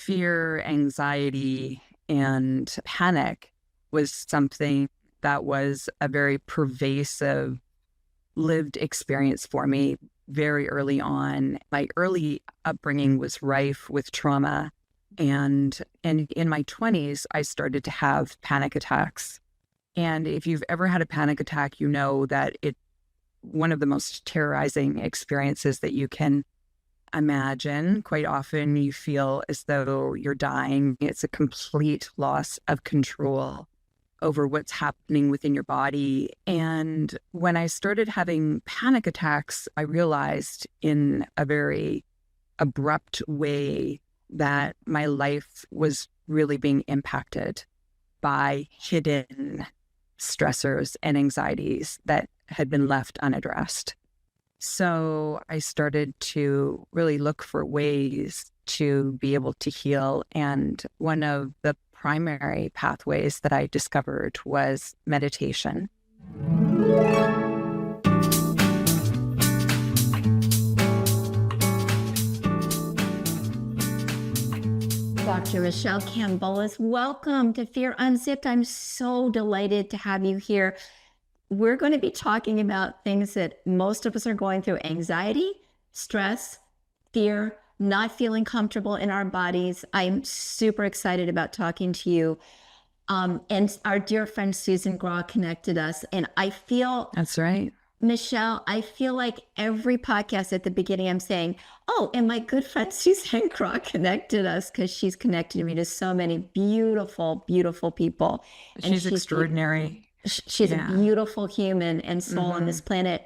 fear, anxiety, and panic was something that was a very pervasive lived experience for me very early on. My early upbringing was rife with trauma. And in my 20s, I started to have panic attacks. And if you've ever had a panic attack, you know that it's one of the most terrorizing experiences that you can imagine. Quite often you feel as though you're dying. It's a complete loss of control over what's happening within your body. And when I started having panic attacks, I realized in a very abrupt way that my life was really being impacted by hidden stressors and anxieties that had been left unaddressed. So I started to really look for ways to be able to heal. And one of the primary pathways that I discovered was meditation. Dr. Michele Kambolis, welcome to Fear Unzipped. I'm so delighted to have you here. We're going to be talking about things that most of us are going through: anxiety, stress, fear, not feeling comfortable in our bodies. I'm super excited about talking to you. And our dear friend Susan Graw connected us. And I feel... That's right. Michele, I feel like every podcast at the beginning I'm saying, oh, and my good friend Susan Graw connected us, because she's connected me to so many beautiful, beautiful people. And she's extraordinary. She's a beautiful human and soul on this planet.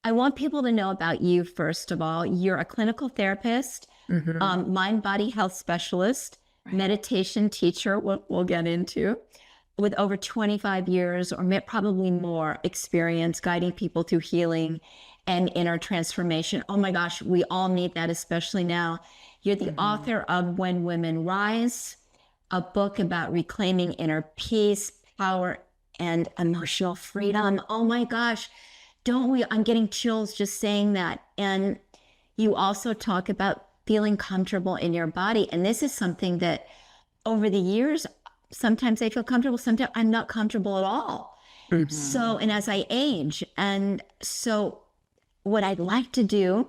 I want people to know about you, first of all. You're a clinical therapist, mind-body health specialist, meditation teacher, we'll get into, with over 25 years or probably more experience guiding people through healing and inner transformation. Oh my gosh, we all need that, especially now. You're the author of When Women Rise, a book about reclaiming inner peace, power, and emotional freedom. Oh my gosh, don't we? I'm getting chills just saying that. And you also talk about feeling comfortable in your body. And this is something that over the years, sometimes I feel comfortable, sometimes I'm not comfortable at all. So, and as I age, and so what I'd like to do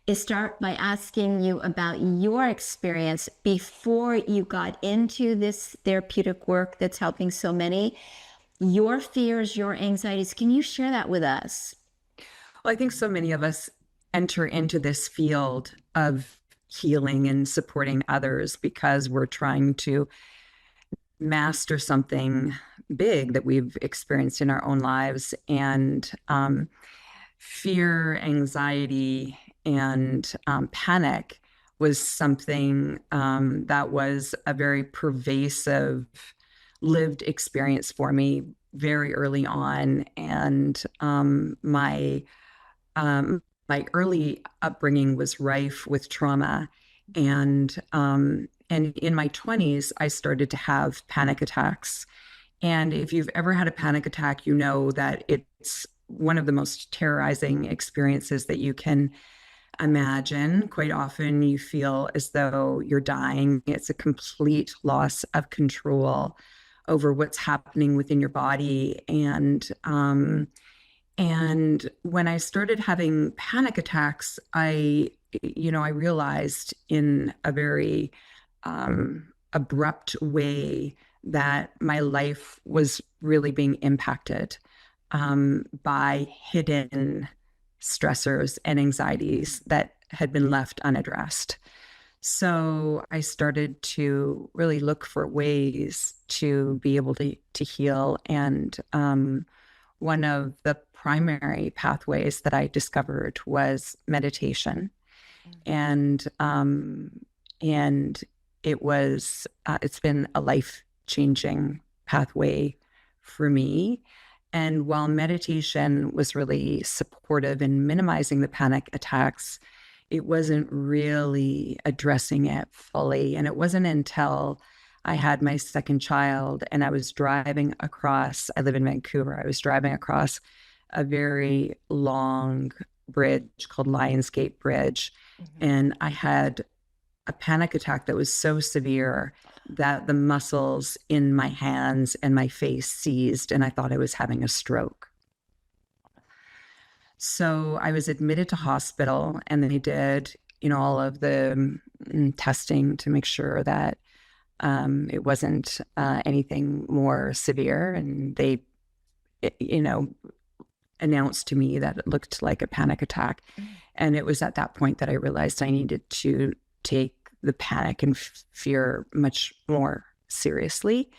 is start by asking you about your experience before you got into this therapeutic work that's helping so many. Your fears, your anxieties, can you share that with us? Well, I think so many of us enter into this field of healing and supporting others because we're trying to master something big that we've experienced in our own lives. And fear, anxiety, and panic was something that was a very pervasive lived experience for me very early on. And my early upbringing was rife with trauma. And in my 20s, I started to have panic attacks. And if you've ever had a panic attack, you know that it's one of the most terrorizing experiences that you can imagine. Quite often you feel as though you're dying. It's a complete loss of control over what's happening within your body. And when I started having panic attacks, I realized in a very abrupt way that my life was really being impacted by hidden stressors and anxieties that had been left unaddressed. So I started to really look for ways to be able to heal. And one of the primary pathways that I discovered was meditation. And it's been a life-changing pathway for me. And while meditation was really supportive in minimizing the panic attacks, it wasn't really addressing it fully. And it wasn't until I had my second child and I was driving across, I live in Vancouver, I was driving across a very long bridge called Lionsgate Bridge. And I had a panic attack that was so severe that the muscles in my hands and my face seized, and I thought I was having a stroke. So I was admitted to hospital, and they did, all of the testing to make sure that it wasn't anything more severe. And they, announced to me that it looked like a panic attack. And it was at that point that I realized I needed to take the panic and fear much more seriously,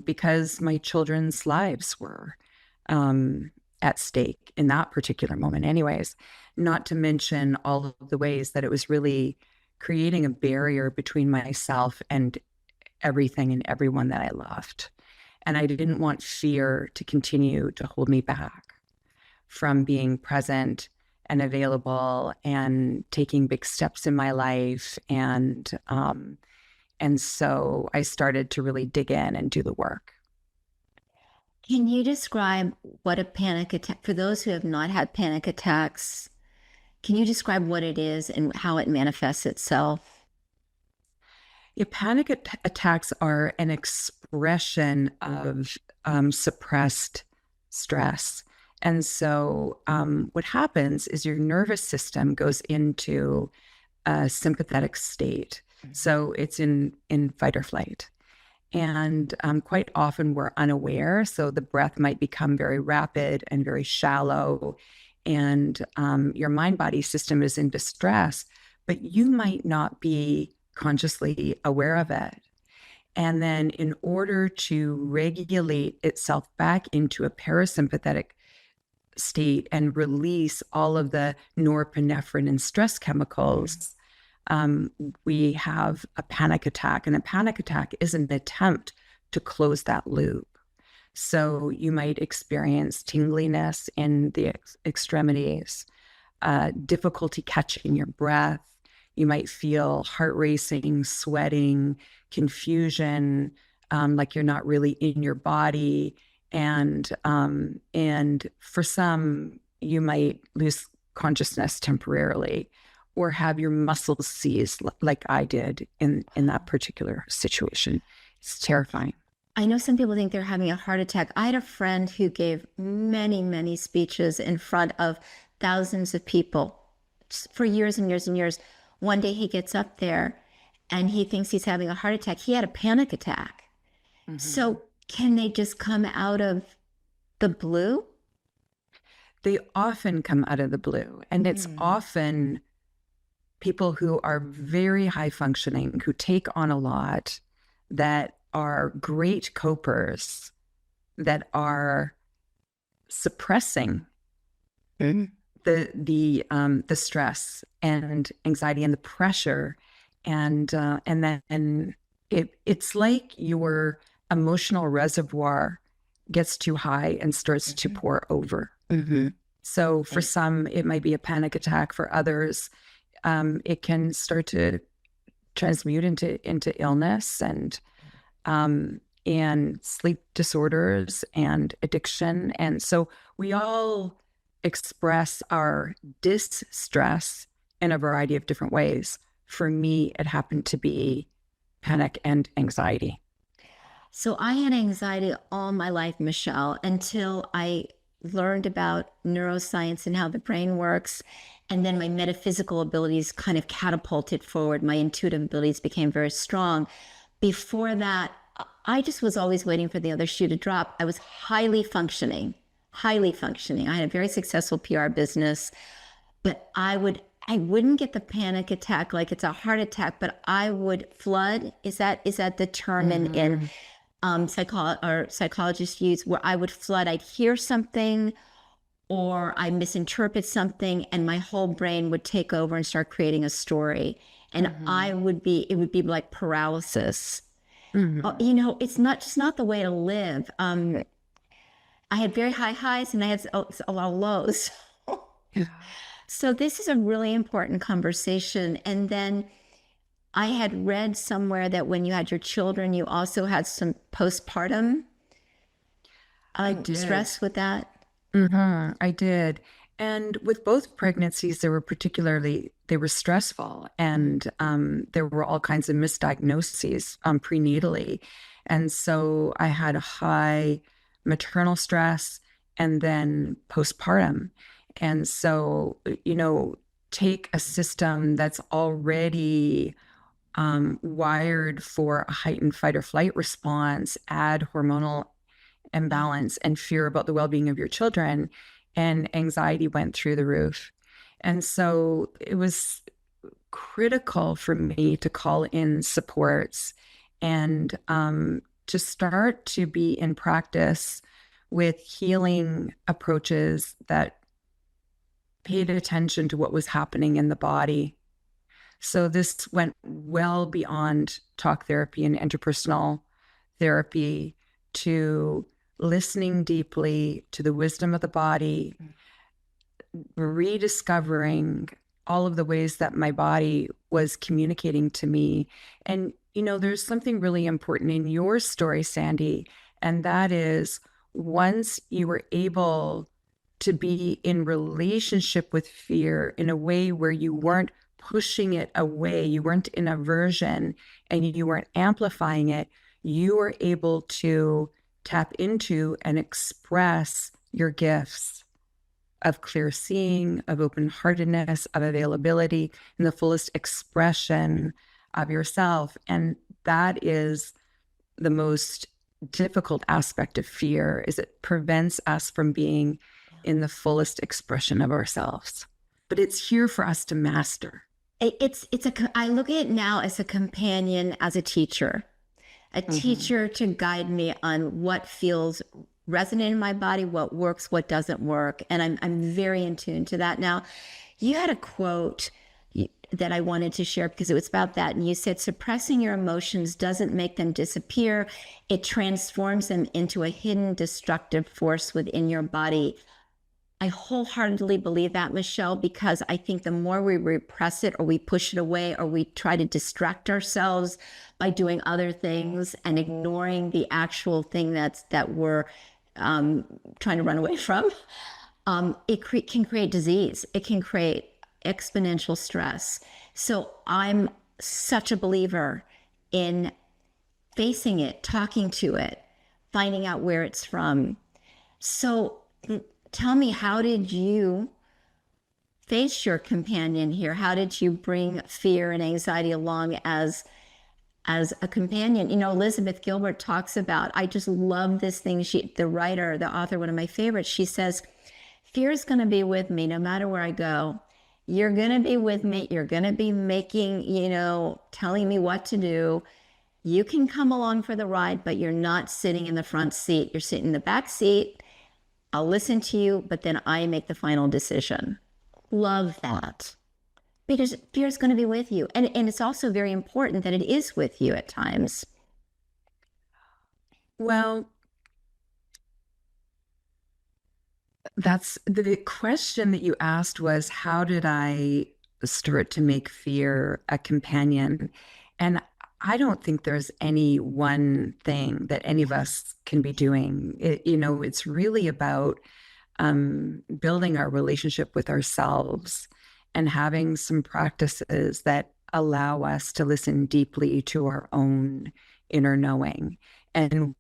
because my children's lives were at stake in that particular moment anyways, not to mention all of the ways that it was really creating a barrier between myself and everything and everyone that I loved. And I didn't want fear to continue to hold me back from being present and available and taking big steps in my life. And so I started to really dig in and do the work. Can you describe what a panic attack, for those who have not had panic attacks, can you describe what it is and how it manifests itself? Yeah, panic attacks are an expression of suppressed stress. And so what happens is your nervous system goes into a sympathetic state. So it's in fight or flight. And quite often we're unaware. So the breath might become very rapid and very shallow. And your mind-body system is in distress, but you might not be consciously aware of it. And then in order to regulate itself back into a parasympathetic state and release all of the norepinephrine and stress chemicals, we have a panic attack. And a panic attack is an attempt to close that loop. So you might experience tingliness in the extremities, difficulty catching your breath. You might feel heart racing, sweating, confusion, like you're not really in your body. And for some, you might lose consciousness temporarily or have your muscles seized like I did in that particular situation. It's terrifying. I know some people think they're having a heart attack. I had a friend who gave many, many speeches in front of thousands of people for years and years and years. One day he gets up there and he thinks he's having a heart attack. He had a panic attack. Mm-hmm. So can they just come out of the blue? They often come out of the blue. And it's often people who are very high functioning, who take on a lot, that are great copers, that are suppressing the stress and anxiety and the pressure, and then it's like your emotional reservoir gets too high and starts to pour over. So for some, it might be a panic attack. For others, it can start to transmute into illness and sleep disorders and addiction. And so we all express our distress in a variety of different ways. For me, it happened to be panic and anxiety. So I had anxiety all my life, Michele, until I learned about neuroscience and how the brain works. And then my metaphysical abilities kind of catapulted forward. My intuitive abilities became very strong. Before that, I just was always waiting for the other shoe to drop. I was highly functioning. I had a very successful PR business, but I wouldn't get the panic attack like it's a heart attack, but I would flood. Is that the term in psychologists use, where I would flood? I'd hear something or I misinterpret something and my whole brain would take over and start creating a story. And it would be like paralysis. It's not the way to live. I had very high highs and I had a lot of lows. So this is a really important conversation. And then I had read somewhere that when you had your children, you also had some postpartum stress with that. I did. And with both pregnancies, they were stressful, and there were all kinds of misdiagnoses prenatally. And so I had a high maternal stress and then postpartum. And so, take a system that's already wired for a heightened fight or flight response, add hormonal imbalance and fear about the well-being of your children, and anxiety went through the roof. And so it was critical for me to call in supports and to start to be in practice with healing approaches that paid attention to what was happening in the body. So this went well beyond talk therapy and interpersonal therapy to listening deeply to the wisdom of the body, rediscovering all of the ways that my body was communicating to me. And, there's something really important in your story, Sandy, and that is once you were able to be in relationship with fear in a way where you weren't pushing it away, you weren't in aversion, and you weren't amplifying it, you were able to tap into and express your gifts of clear seeing, of open-heartedness, of availability, and the fullest expression of yourself. And that is the most difficult aspect of fear, is it prevents us from being in the fullest expression of ourselves. But it's here for us to master. I look at it now as a companion, as a teacher, teacher to guide me on what feels resonant in my body, what works, what doesn't work. And I'm very in tune to that now. You had a quote that I wanted to share because it was about that. And you said, suppressing your emotions doesn't make them disappear. It transforms them into a hidden destructive force within your body. I wholeheartedly believe that, Michele, because I think the more we repress it or we push it away or we try to distract ourselves by doing other things and ignoring the actual thing that we're trying to run away from, it can create disease. It can create exponential stress. So I'm such a believer in facing it, talking to it, finding out where it's from. So tell me, how did you face your companion here? How did you bring fear and anxiety along as a companion? Elizabeth Gilbert talks about, I just love this thing. The writer, the author, one of my favorites, she says, fear is going to be with me no matter where I go. You're going to be with me. You're going to be making, telling me what to do. You can come along for the ride, but you're not sitting in the front seat. You're sitting in the back seat. I'll listen to you, but then I make the final decision. Love that. Because fear is going to be with you. And it's also very important that it is with you at times. Well, that's the question that you asked was, how did I start to make fear a companion? And I don't think there's any one thing that any of us can be doing. It's really about building our relationship with ourselves and having some practices that allow us to listen deeply to our own inner knowing. And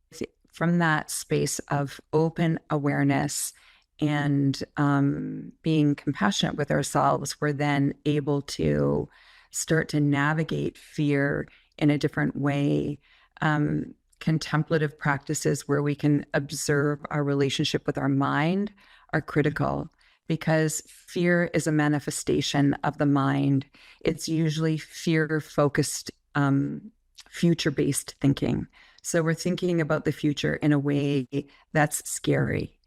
from that space of open awareness and being compassionate with ourselves, we're then able to start to navigate fear in a different way. Contemplative practices where we can observe our relationship with our mind are critical, because fear is a manifestation of the mind. It's usually fear-focused, future-based thinking. So we're thinking about the future in a way that's scary.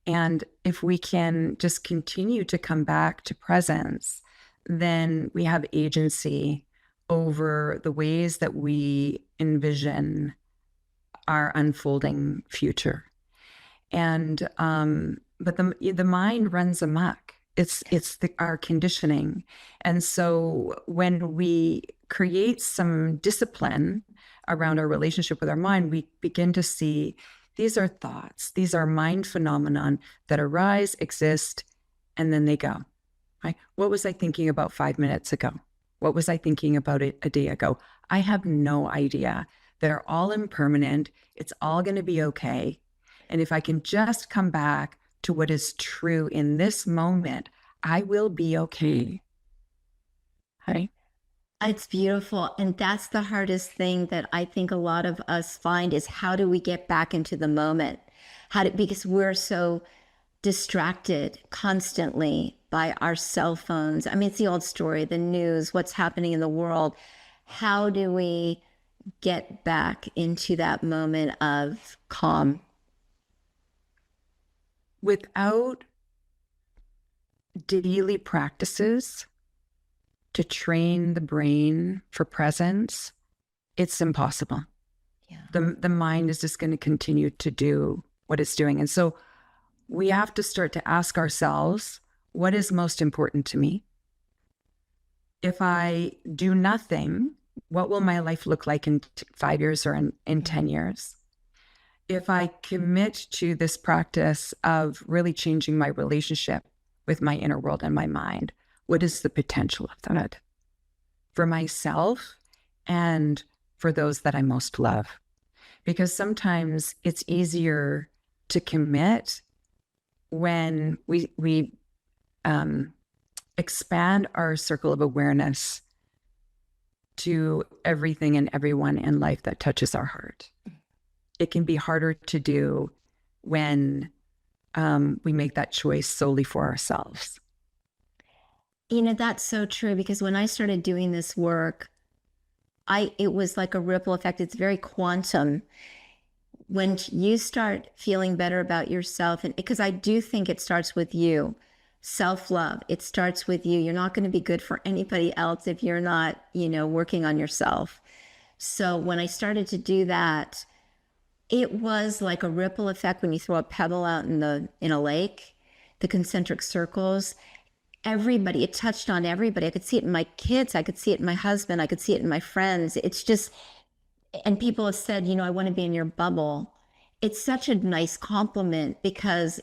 And if we can just continue to come back to presence, then we have agency over the ways that we envision our unfolding future. And but the mind runs amok. It's our conditioning. And so when we create some discipline around our relationship with our mind, we begin to see these are thoughts, these are mind phenomenon that arise, exist, and then they go, right? What was I thinking about 5 minutes ago? What was I thinking about it a day ago? I have no idea. They're all impermanent. It's all going to be okay. And if I can just come back to what is true in this moment, I will be okay. Right? It's beautiful. And that's the hardest thing that I think a lot of us find is how do we get back into the moment? Because we're so distracted constantly by our cell phones. I mean, it's the old story, the news, what's happening in the world. How do we get back into that moment of calm? Without daily practices to train the brain for presence, it's impossible. Yeah. The mind is just going to continue to do what it's doing. And so we have to start to ask ourselves, what is most important to me? If I do nothing, what will my life look like in 5 years or in 10 years? If I commit to this practice of really changing my relationship with my inner world and my mind, what is the potential of that for myself and for those that I most love? Because sometimes it's easier to commit when we expand our circle of awareness to everything and everyone in life that touches our heart. It can be harder to do when we make that choice solely for ourselves. That's so true, because when I started doing this work, it was like a ripple effect. It's very quantum. When you start feeling better about yourself, and because I do think it starts with you, self-love, it starts with you. You're not going to be good for anybody else if you're not, working on yourself. So when I started to do that, it was like a ripple effect when you throw a pebble out in a lake, the concentric circles. Everybody, it touched on everybody. I could see it in my kids. I could see it in my husband. I could see it in my friends. It's just, and people have said, I want to be in your bubble. It's such a nice compliment because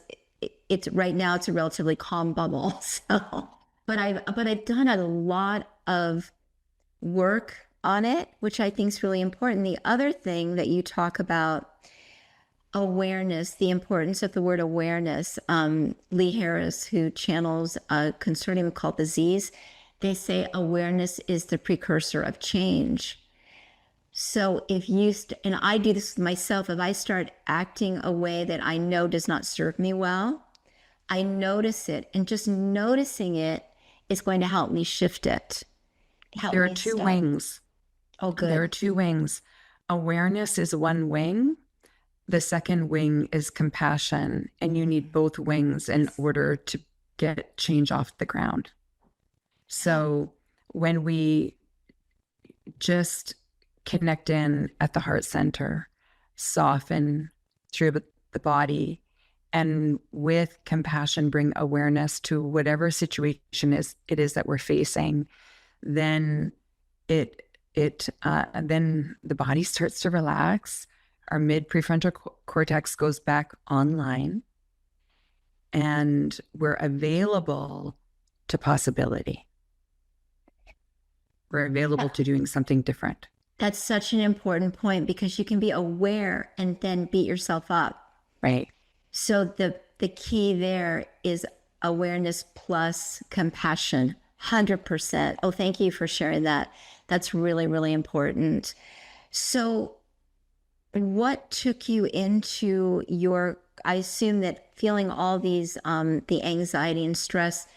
it's right now it's a relatively calm bubble. So, but I've done a lot of work on it, which I think is really important. The other thing that you talk about, awareness, the importance of the word awareness. Lee Harris, who channels a consortium called the Z's, they say awareness is the precursor of change. So and I do this with myself, if I start acting a way that I know does not serve me well, I notice it, and just noticing it is going to help me shift it. There are two wings. Oh, good. There are two wings. Awareness is one wing. The second wing is compassion, and you need both wings in order to get change off the ground. So when we just connect in at the heart center, soften through the body, and with compassion bring awareness to whatever situation it is that we're facing, then then the body starts to relax. Our mid-prefrontal cortex goes back online, and we're available to possibility. We're available to doing something different. That's such an important point, because you can be aware and then beat yourself up. Right. So the key there is awareness plus compassion, 100%. Oh, thank you for sharing that. That's really, really important. So what took you into I assume that feeling all these, the anxiety and stress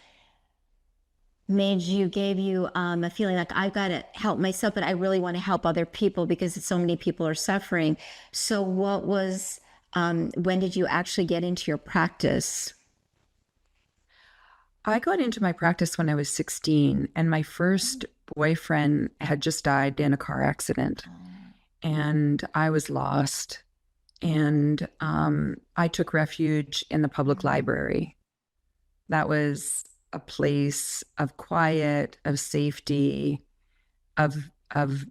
gave you a feeling like, I've got to help myself, but I really want to help other people because so many people are suffering. So what was, when did you actually get into your practice? I got into my practice when I was 16, and my first boyfriend had just died in a car accident. And I was lost, and I took refuge in the public library. That was a place of quiet, of safety, of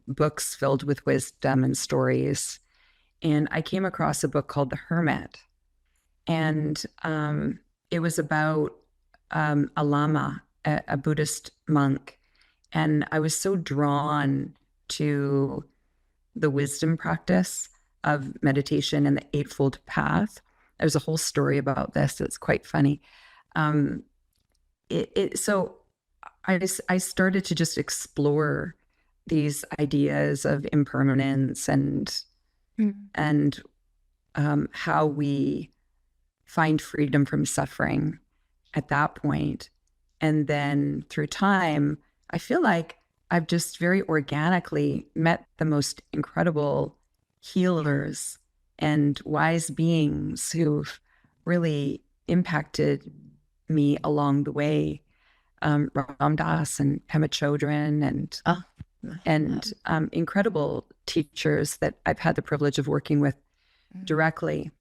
books filled with wisdom and stories. And I came across a book called The Hermit, and it was about a lama, a Buddhist monk, and I was so drawn to the wisdom practice of meditation and the Eightfold Path. There's a whole story about this that's quite funny. So I started to just explore these ideas of impermanence and how we find freedom from suffering at that point. And then through time, I feel like I've just very organically met the most incredible healers and wise beings who've really impacted me along the way. Ram Dass and Pema Chödrön and incredible teachers that I've had the privilege of working with directly.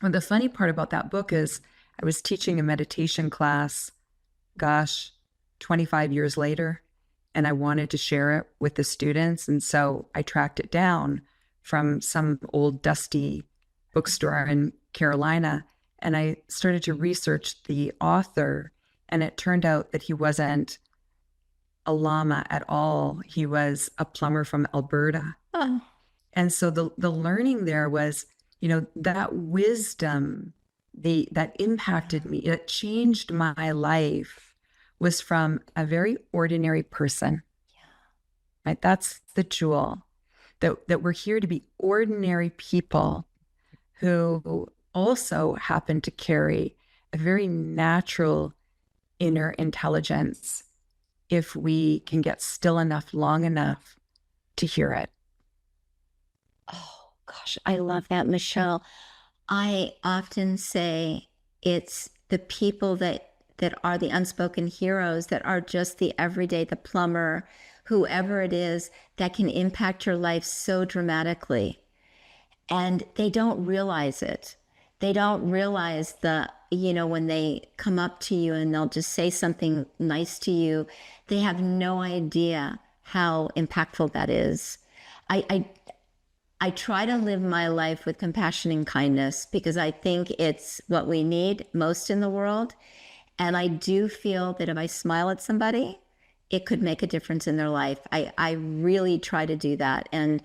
And the funny part about that book is I was teaching a meditation class, 25 years later, and I wanted to share it with the students. And so I tracked it down from some old dusty bookstore in Carolina, and I started to research the author, and it turned out that he wasn't a lama at all. He was a plumber from Alberta. Oh. And so the learning there was, that wisdom, that impacted me, it changed my life, was from a very ordinary person. Yeah. Right? That's the jewel, that we're here to be ordinary people who also happen to carry a very natural inner intelligence if we can get still enough, long enough to hear it. Oh, gosh, I love that, Michele. I often say it's the people that are the unspoken heroes, that are just the everyday, the plumber, whoever it is, that can impact your life so dramatically. And they don't realize it. They don't realize when they come up to you and they'll just say something nice to you, they have no idea how impactful that is. I try to live my life with compassion and kindness because I think it's what we need most in the world. And I do feel that if I smile at somebody, it could make a difference in their life. I really try to do that. And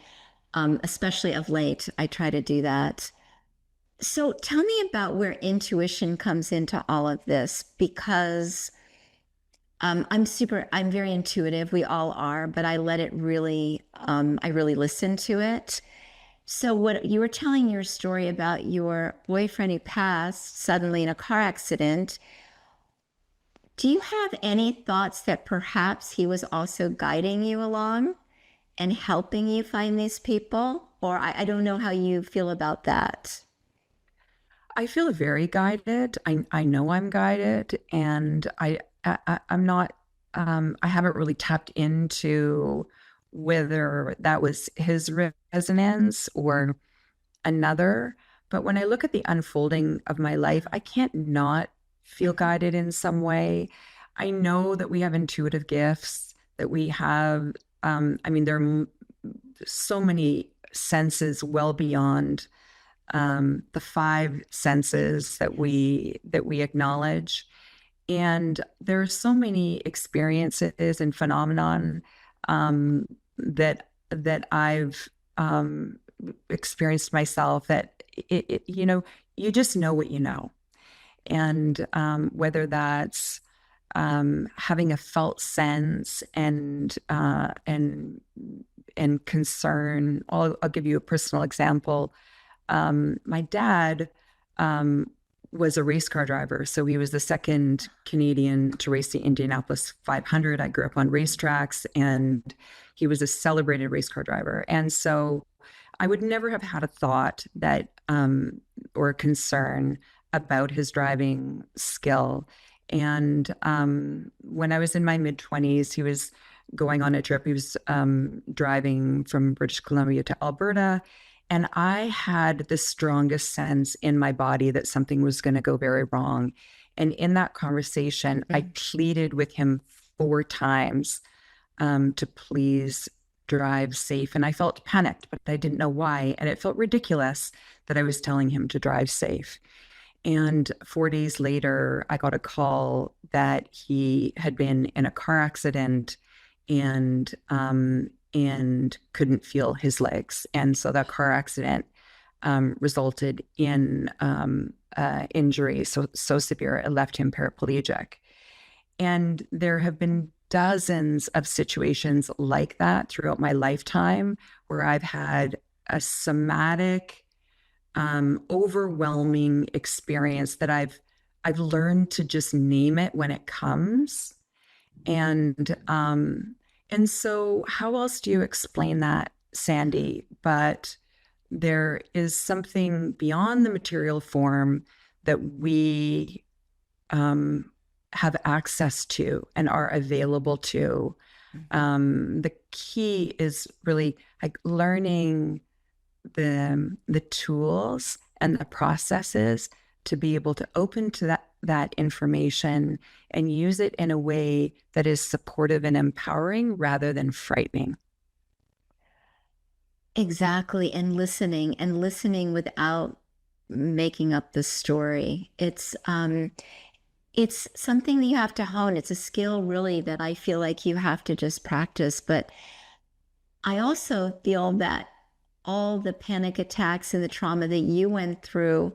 especially of late, I try to do that. So tell me about where intuition comes into all of this, because I'm very intuitive. We all are, but I let it really, I really listen to it. So what you were telling your story about your boyfriend who passed suddenly in a car accident. Do you have any thoughts that perhaps he was also guiding you along and helping you find these people? Or I don't know how you feel about that. I feel very guided. I know I'm guided, and I'm not. I haven't really tapped into whether that was his resonance or another. But when I look at the unfolding of my life, I can't not feel guided in some way. I know that we have intuitive gifts, that we have. There are so many senses well beyond the five senses that we acknowledge. And there are so many experiences and phenomenon that I've experienced myself, that you just know what you know. And whether that's having a felt sense and concern. I'll give you a personal example. My dad was a race car driver. So he was the second Canadian to race the Indianapolis 500. I grew up on racetracks, and he was a celebrated race car driver. And so I would never have had a thought that or a concern about his driving skill. And when I was in my mid-20s, he was going on a trip. He was driving from British Columbia to Alberta. And I had the strongest sense in my body that something was going to go very wrong. And in that conversation, I pleaded with him 4 times to please drive safe. And I felt panicked, but I didn't know why. And it felt ridiculous that I was telling him to drive safe. And 4 days later, I got a call that he had been in a car accident and couldn't feel his legs. And so that car accident resulted in injury so severe it left him paraplegic. And there have been dozens of situations like that throughout my lifetime where I've had a somatic, overwhelming experience that I've learned to just name it when it comes. And so how else do you explain that, Sandy? But there is something beyond the material form that we have access to and are available to. The key is really like learning the tools and the processes to be able to open to that information and use it in a way that is supportive and empowering rather than frightening. Exactly. And listening without making up the story. It's something that you have to hone. It's a skill really that I feel like you have to just practice. But I also feel that all the panic attacks and the trauma that you went through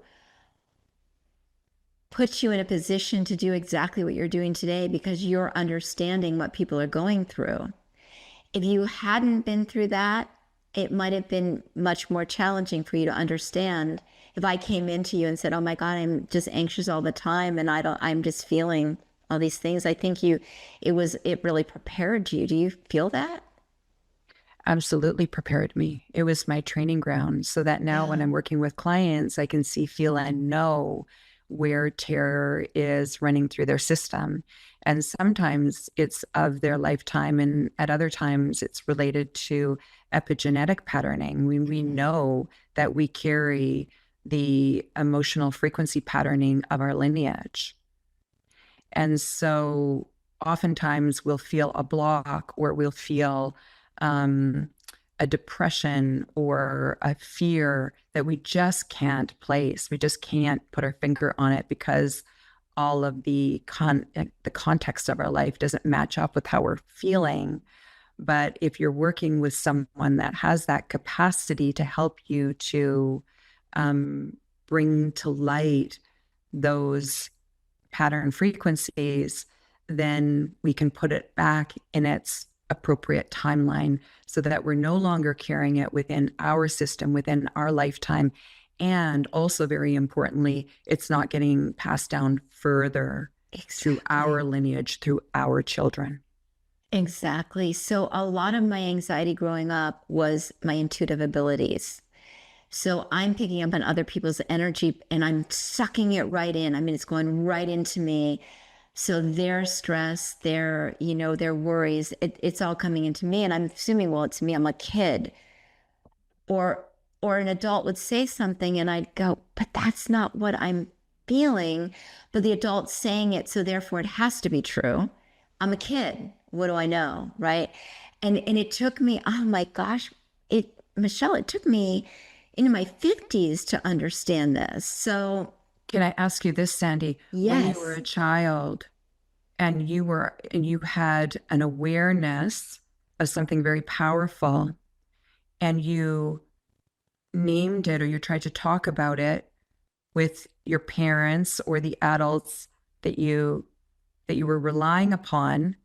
puts you in a position to do exactly what you're doing today because you're understanding what people are going through. If you hadn't been through that, it might have been much more challenging for you to understand. If I came into you and said, "Oh my God, I'm just anxious all the time and I'm just feeling all these things," I think it really prepared you. Do you feel that? Absolutely prepared me. It was my training ground so that now when I'm working with clients, I can see, feel, and know where terror is running through their system. And sometimes it's of their lifetime, and at other times it's related to epigenetic patterning. We know that we carry the emotional frequency patterning of our lineage. And so oftentimes we'll feel a block or we'll feel a depression or a fear that we just can't place. We just can't put our finger on it because all of the context of our life doesn't match up with how we're feeling. But if you're working with someone that has that capacity to help you to bring to light those pattern frequencies, then we can put it back in its appropriate timeline so that we're no longer carrying it within our system, within our lifetime. And also, very importantly, it's not getting passed down further through our lineage, through our children. Exactly. So a lot of my anxiety growing up was my intuitive abilities. So I'm picking up on other people's energy and I'm sucking it right in. I mean, it's going right into me. So their stress, their worries, it's all coming into me. And I'm assuming, well, it's me, I'm a kid. Or an adult would say something and I'd go, but that's not what I'm feeling. But the adult's saying it, so therefore it has to be true. I'm a kid. What do I know? Right. And it took me, oh my gosh, Michele, it took me into my 50s to understand this. So can I ask you this, Sandy? Yes. When you were a child and you had an awareness of something very powerful and you named it or you tried to talk about it with your parents or the adults that you were relying upon,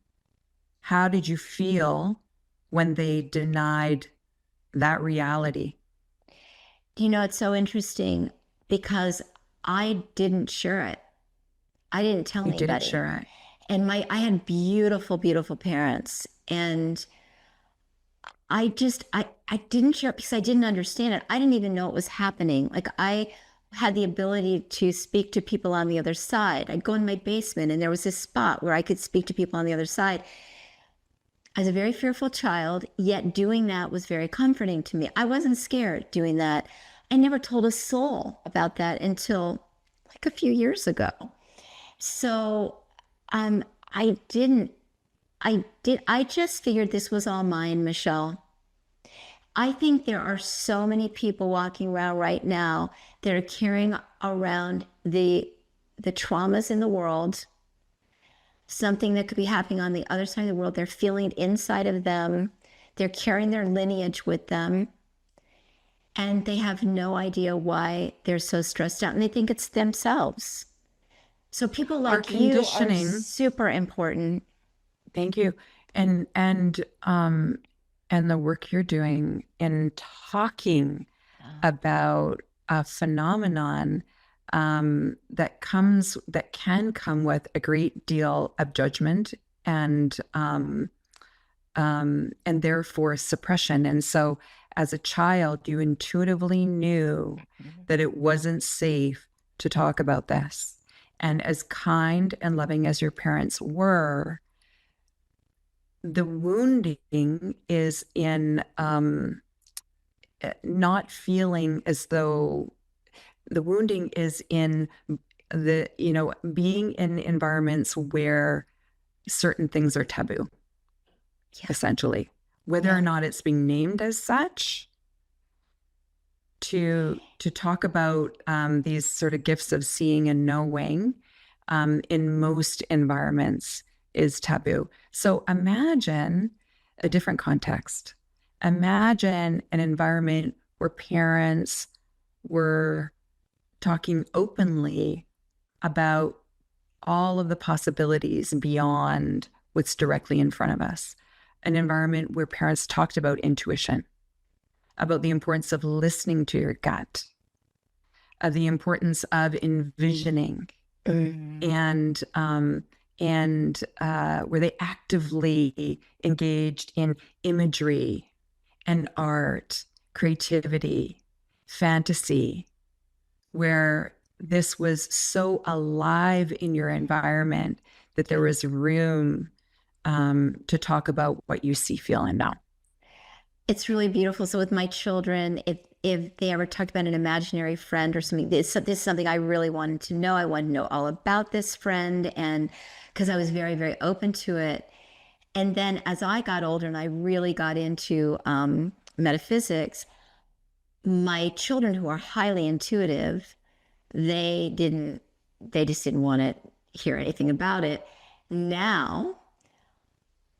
how did you feel when they denied that reality? It's so interesting because I didn't share it. I didn't tell anybody. You didn't share it. And I had beautiful, beautiful parents. And I didn't share it because I didn't understand it. I didn't even know it was happening. Like I had the ability to speak to people on the other side. I'd go in my basement and there was this spot where I could speak to people on the other side. I was a very fearful child, yet doing that was very comforting to me. I wasn't scared doing that. I never told a soul about that until like a few years ago. So I just figured this was all mine, Michele. I think there are so many people walking around right now that are carrying around the traumas in the world, something that could be happening on the other side of the world. They're feeling it inside of them. They're carrying their lineage with them. And they have no idea why they're so stressed out. And they think it's themselves. So people like you are super important. Thank you. And the work you're doing in talking about a phenomenon that can come with a great deal of judgment and therefore suppression. And so as a child, you intuitively knew that it wasn't safe to talk about this. And as kind and loving as your parents were, the wounding is in not feeling as though the wounding is in being in environments where certain things are taboo, essentially, whether or not it's being named as such. To talk about these sort of gifts of seeing and knowing in most environments is taboo. So imagine a different context. Imagine an environment where parents were talking openly about all of the possibilities beyond what's directly in front of us. An environment where parents talked about intuition, about the importance of listening to your gut, of the importance of envisioning, and where they actively engaged in imagery and art, creativity, fantasy, where this was so alive in your environment that there was room to talk about what you see, feel, and know. It's really beautiful. So with my children, if they ever talked about an imaginary friend or something, this is something I really wanted to know. I wanted to know all about this friend, and because I was very, very open to it. And then as I got older and I really got into metaphysics, my children who are highly intuitive, they just didn't want to hear anything about it. Now,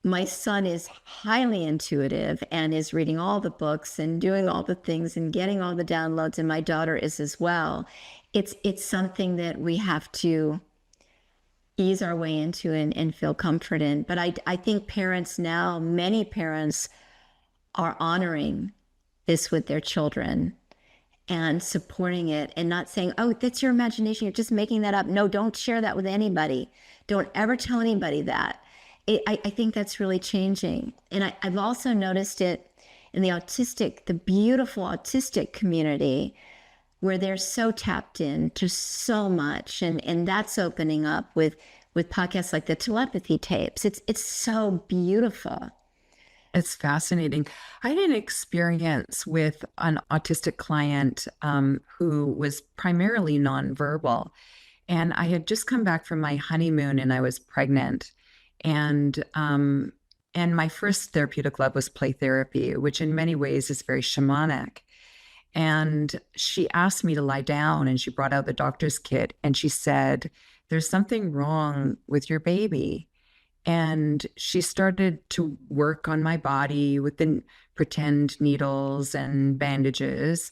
my son is highly intuitive and is reading all the books and doing all the things and getting all the downloads, and my daughter is as well. It's something that we have to ease our way into and feel comfort in. But I think parents now, many parents are honoring this with their children and supporting it and not saying, oh, that's your imagination, you're just making that up. No, don't share that with anybody. Don't ever tell anybody that. I think that's really changing. And I've also noticed it in the beautiful autistic community, where they're so tapped in to so much. And that's opening up with podcasts like the telepathy tapes. It's so beautiful. It's fascinating. I had an experience with an autistic client who was primarily nonverbal. And I had just come back from my honeymoon and I was pregnant. And my first therapeutic love was play therapy, which in many ways is very shamanic. And she asked me to lie down, and she brought out the doctor's kit, and she said, "There's something wrong with your baby." And she started to work on my body with the pretend needles and bandages.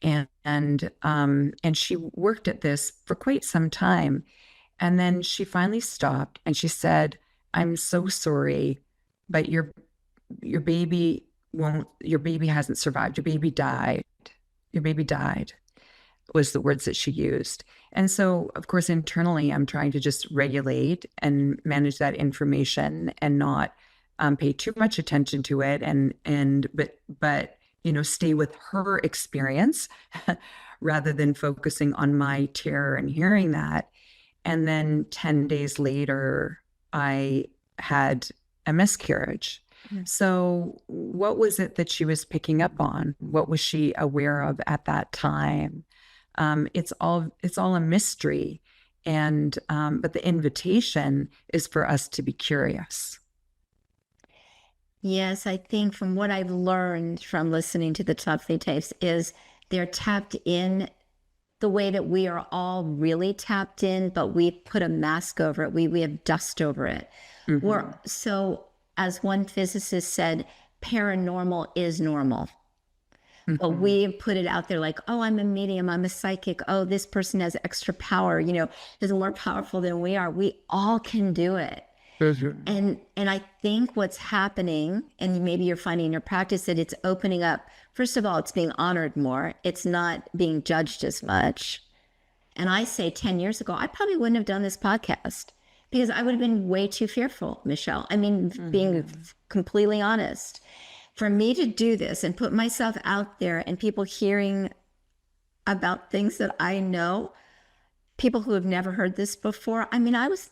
And she worked at this for quite some time. And then she finally stopped and she said, "I'm so sorry, but your baby hasn't survived. Your baby died. Your baby died," was the words that she used. And so, of course, internally, I'm trying to just regulate and manage that information and not pay too much attention to it, but stay with her experience rather than focusing on my terror and hearing that. And then 10 days later, I had a miscarriage. Mm-hmm. So what was it that she was picking up on? What was she aware of at that time? It's all a mystery. And but the invitation is for us to be curious. Yes, I think from what I've learned from listening to the top three tapes is they're tapped in the way that we are all really tapped in, but we put a mask over it. We have dust over it. So as one physicist said, paranormal is normal. But we put it out there like, oh, I'm a medium, I'm a psychic. Oh, this person has extra power, is more powerful than we are. We all can do it. And I think what's happening, and maybe you're finding in your practice that it's opening up. First of all, it's being honored more. It's not being judged as much. And I say 10 years ago, I probably wouldn't have done this podcast because I would have been way too fearful, Michele. I mean, being completely honest. For me to do this and put myself out there and people hearing about things that I know, people who have never heard this before, I mean, I was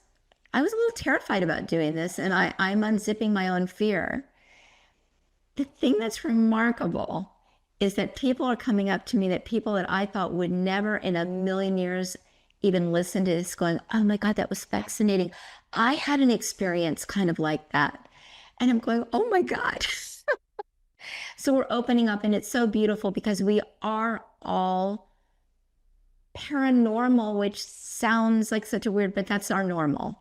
a little terrified about doing this, and I'm unzipping my own fear. The thing that's remarkable is that people are coming up to me, that people that I thought would never in a million years even listen to this, going, oh my God, that was fascinating. I had an experience kind of like that. And I'm going, oh my God. So we're opening up, and it's so beautiful because we are all paranormal, which sounds like such a weird, but that's our normal.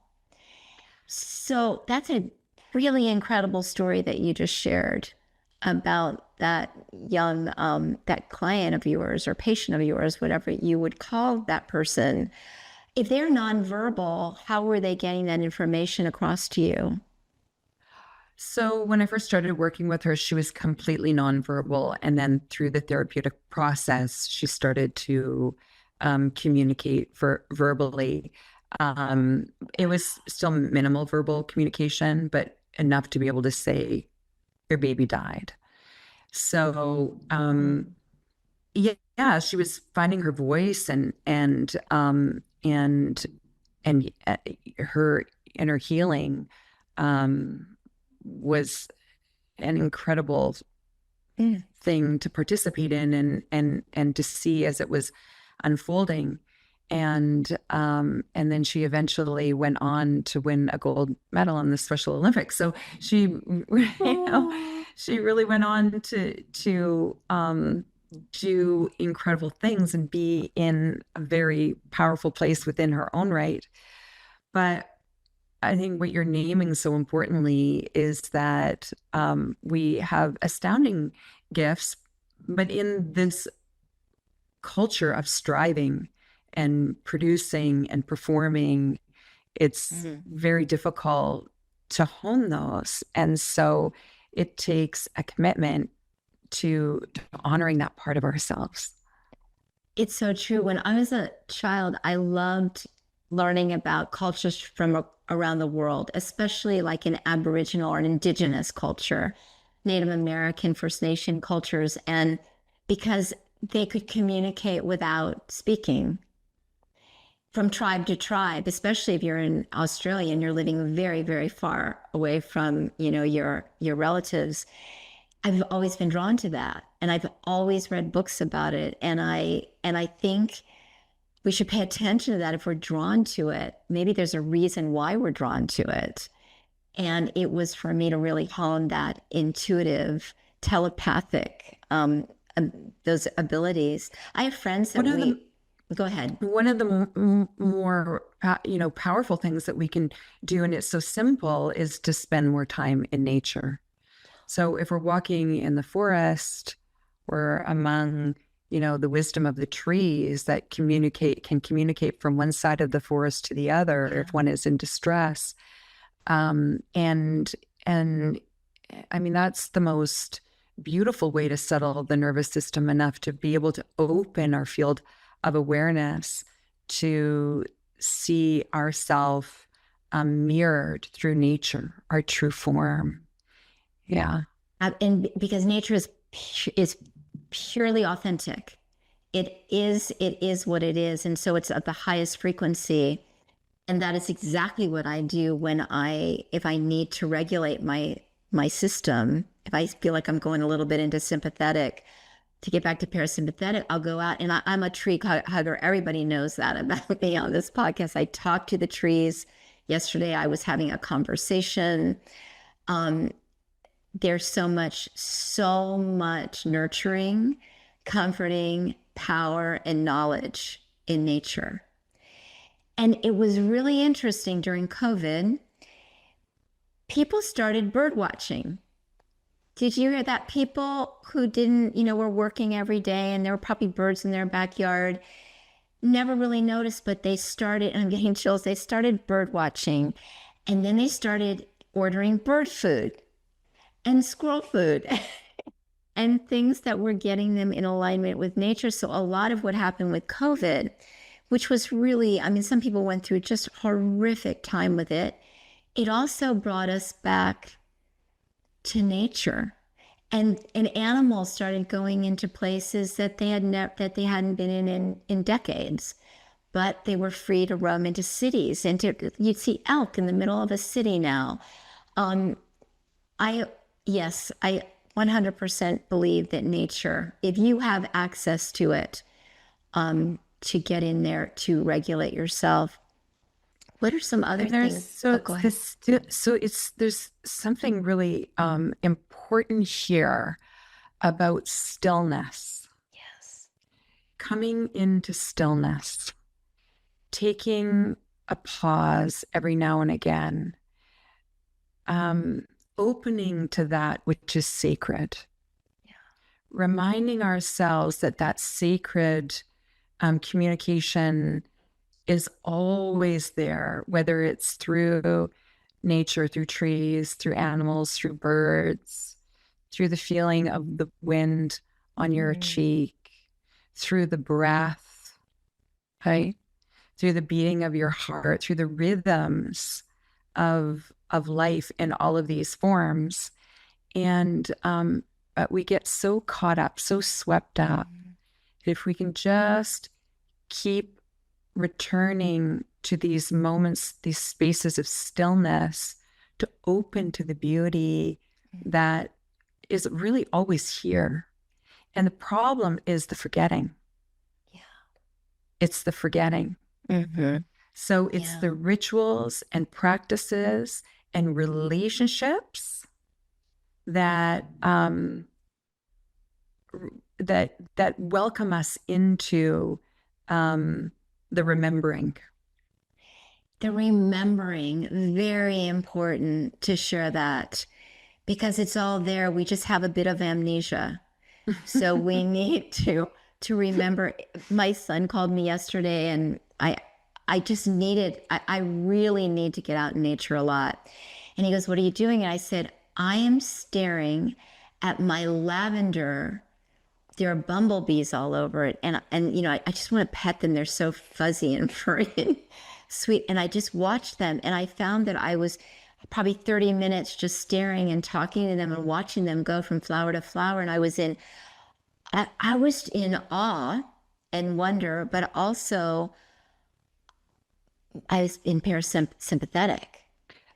So that's a really incredible story that you just shared about that young, that client of yours or patient of yours, whatever you would call that person. If they're nonverbal, how were they getting that information across to you? So when I first started working with her, she was completely nonverbal. And then through the therapeutic process, she started to communicate verbally. It was still minimal verbal communication, but enough to be able to say, your baby died. So yeah, she was finding her voice and her inner healing was an incredible thing to participate in and to see as it was unfolding. And then she eventually went on to win a gold medal in the Special Olympics. So she, she really went on to do incredible things and be in a very powerful place within her own right. But I think what you're naming so importantly is that we have astounding gifts, but in this culture of striving and producing and performing, it's very difficult to hone those. And so it takes a commitment to honoring that part of ourselves. It's so true. When I was a child, I loved learning about cultures from around the world, especially like in Aboriginal or an Indigenous culture, Native American, First Nation cultures, and because they could communicate without speaking from tribe to tribe, especially if you're in Australia and you're living very, very far away from, your relatives. I've always been drawn to that, and I've always read books about it, and I think we should pay attention to that. If we're drawn to it, maybe there's a reason why we're drawn to it. And it was for me to really hone that intuitive, telepathic, those abilities. I have friends that go ahead. One of the more, powerful things that we can do, and it's so simple, is to spend more time in nature. So if we're walking in the forest or among, the wisdom of the trees that can communicate from one side of the forest to the other if one is in distress. And I mean, that's the most beautiful way to settle the nervous system enough to be able to open our field of awareness to see ourselves mirrored through nature, our true form. Yeah. And because nature is purely authentic. It is what it is. And so it's at the highest frequency. And that is exactly what I do if I need to regulate my system, if I feel like I'm going a little bit into sympathetic, to get back to parasympathetic, I'll go out, and I'm a tree hugger. Everybody knows that about me on this podcast. I talk to the trees. Yesterday, I was having a conversation. there's so much nurturing, comforting power and knowledge in nature. And it was really interesting during COVID, people started bird watching. Did you hear that? People who didn't, were working every day and there were probably birds in their backyard, never really noticed, but they started, and I'm getting chills, they started bird watching. And then they started ordering bird food and squirrel food and things that were getting them in alignment with nature. So a lot of what happened with COVID, which was really, some people went through just horrific time with it. It also brought us back to nature, and animals started going into places that they hadn't been in decades, but they were free to roam into cities. And you'd see elk in the middle of a city now. I 100% believe that nature, if you have access to it, to get in there to regulate yourself. What are some other things? Go ahead. There's something really important here about stillness. Yes. Coming into stillness, taking a pause every now and again, opening to that which is sacred. Yeah. Reminding ourselves that sacred communication is always there, whether it's through nature, through trees, through animals, through birds, through the feeling of the wind on your cheek, through the breath, right? Through the beating of your heart, through the rhythms of life in all of these forms. And but we get so caught up, so swept up. If we can just keep returning to these moments, these spaces of stillness, to open to the beauty that is really always here. And the problem is the forgetting. Yeah. It's the forgetting. Mm-hmm. So it's the rituals and practices and relationships that that welcome us into the remembering. The remembering, very important to share that, because it's all there. We just have a bit of amnesia. So we need to remember. My son called me yesterday, and I really need to get out in nature a lot. And he goes, "What are you doing?" And I said, "I am staring at my lavender. There are bumblebees all over it. And I just want to pet them. They're so fuzzy and furry and sweet." And I just watched them. And I found that I was probably 30 minutes just staring and talking to them and watching them go from flower to flower. And I was in awe and wonder, but also I was in parasympathetic.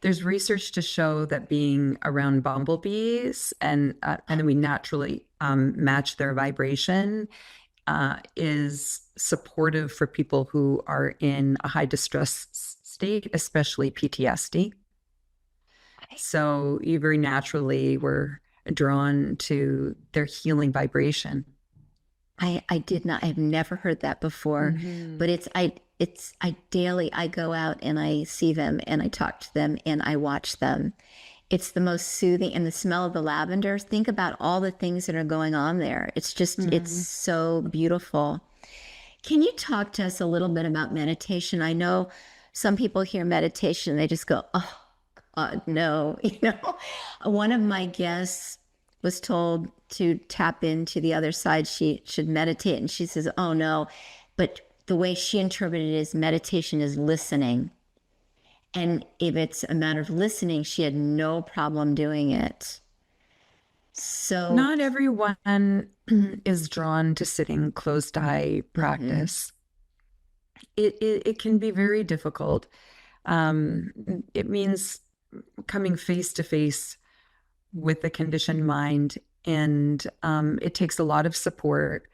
There's research to show that being around bumblebees and then we naturally match their vibration is supportive for people who are in a high distress state, especially PTSD. So you very naturally were drawn to their healing vibration. I have never heard that before, but I daily go out and I see them and I talk to them and I watch them. It's the most soothing, and the smell of the lavender. Think about all the things that are going on there. It's just, it's so beautiful. Can you talk to us a little bit about meditation? I know some people hear meditation, they just go, "Oh God, no." One of my guests was told to tap into the other side. She should meditate. And she says, "Oh no." But the way she interpreted it is meditation is listening. And if it's a matter of listening, she had no problem doing it. So not everyone is drawn to sitting closed eye practice. It can be very difficult. It means coming face to face with the conditioned mind, and it takes a lot of support.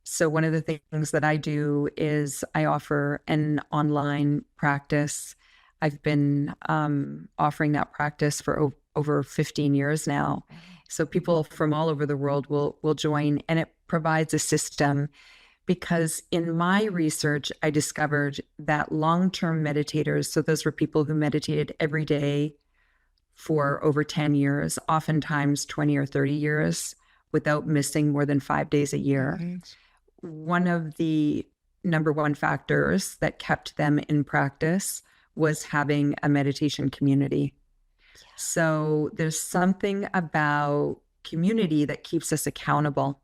So one of the things that I do is I offer an online practice. I've been offering that practice for over 15 years now. So people from all over the world will join, and it provides a system, because in my research, I discovered that long-term meditators, so those were people who meditated every day for over 10 years, oftentimes 20 or 30 years, without missing more than 5 days a year. One of the number one factors that kept them in practice was having a meditation community. So there's something about community that keeps us accountable.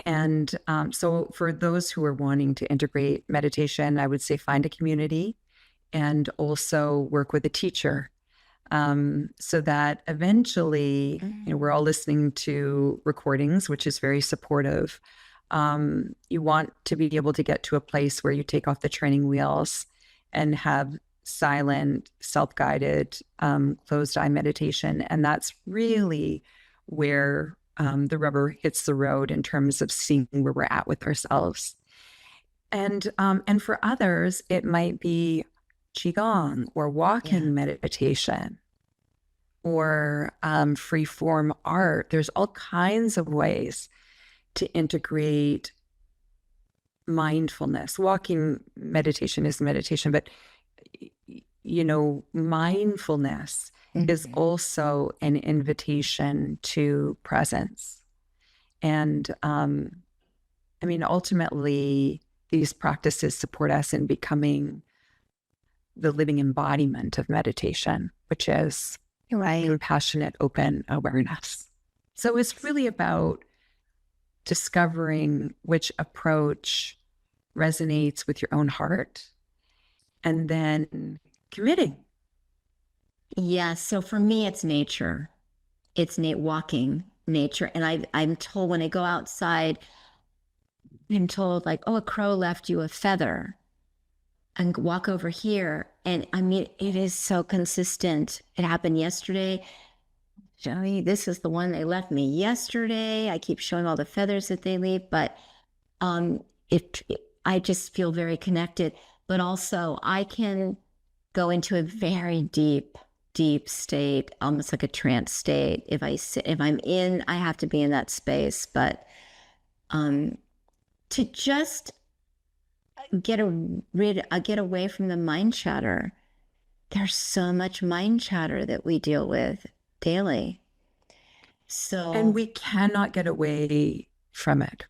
And so for those who are wanting to integrate meditation, I would say find a community and also work with a teacher, so that eventually, we're all listening to recordings, which is very supportive. You want to be able to get to a place where you take off the training wheels and have silent, self-guided, closed eye meditation. And that's really where the rubber hits the road in terms of seeing where we're at with ourselves. And for others, it might be Qigong or walking meditation or free form art. There's all kinds of ways to integrate mindfulness. Walking meditation is meditation, but mindfulness is also an invitation to presence. And ultimately, these practices support us in becoming the living embodiment of meditation, which is compassionate, open awareness. So it's really about discovering which approach resonates with your own heart and then committing. Yeah. So for me, it's nature. It's walking nature. And I'm told when I go outside, I'm told like, oh, a crow left you a feather, and walk over here. And it is so consistent. It happened yesterday. Joey, this is the one they left me yesterday. I keep showing all the feathers that they leave, but I just feel very connected. But also I can go into a very deep state, almost like a trance state. If I have to be in that space, but to just get away from the mind chatter. There's so much mind chatter that we deal with daily. And we cannot get away from it.